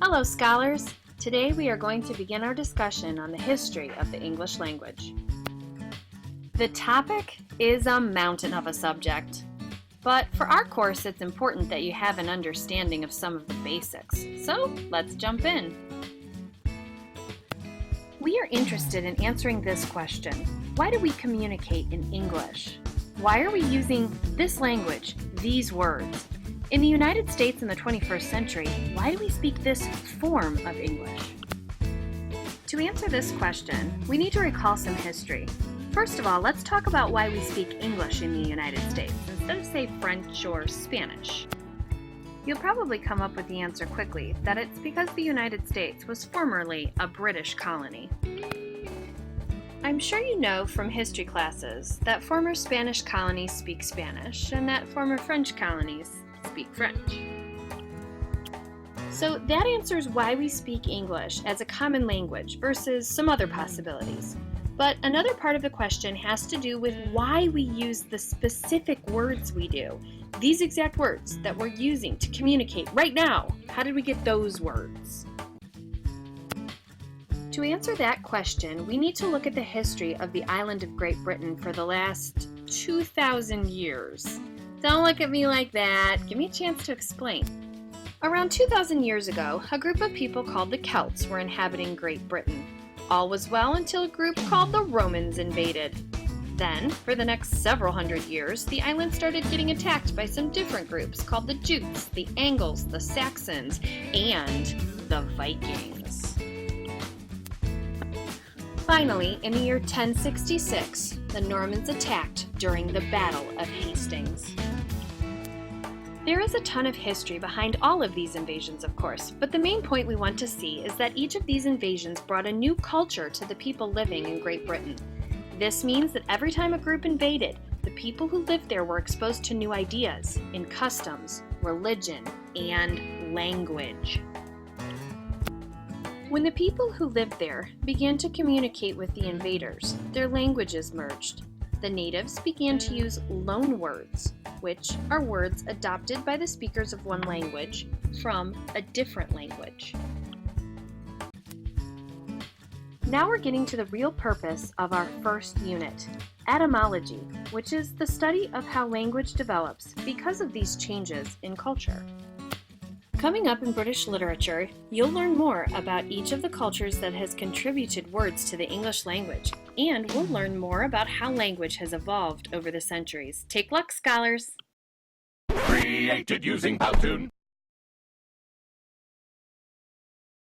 Hello, scholars! Today we are going to begin our discussion on the history of the English language. The topic is a mountain of a subject, but for our course it's important that you have an understanding of some of the basics. So let's jump in. We are interested in answering this question: why do we communicate in English? Why are we using this language, these words? In the United States in the 21st century, why do we speak this form of English? To answer this question, we need to recall some history. First of all, let's talk about why we speak English in the United States instead of, say, French or Spanish. You'll probably come up with the answer quickly, that it's because the United States was formerly a British colony. I'm sure you know from history classes that former Spanish colonies speak Spanish and that former French colonies speak French. So that answers why we speak English as a common language versus some other possibilities. But another part of the question has to do with why we use the specific words we do. These exact words that we're using to communicate right now. How did we get those words? To answer that question, we need to look at the history of the island of Great Britain for the last 2,000 years. Don't look at me like that. Give me a chance to explain. Around 2,000 years ago, a group of people called the Celts were inhabiting Great Britain. All was well until a group called the Romans invaded. Then, for the next several hundred years, the island started getting attacked by some different groups called the Jutes, the Angles, the Saxons, and the Vikings. Finally, in the year 1066, the Normans attacked during the Battle of Hastings. There is a ton of history behind all of these invasions, of course, but the main point we want to see is that each of these invasions brought a new culture to the people living in Great Britain. This means that every time a group invaded, the people who lived there were exposed to new ideas in customs, religion, and language. When the people who lived there began to communicate with the invaders, their languages merged. The natives began to use loan words, which are words adopted by the speakers of one language from a different language. Now we're getting to the real purpose of our first unit, etymology, which is the study of how language develops because of these changes in culture. Coming up in British literature, you'll learn more about each of the cultures that has contributed words to the English language, and we'll learn more about how language has evolved over the centuries. Take luck, scholars! Created using Powtoon.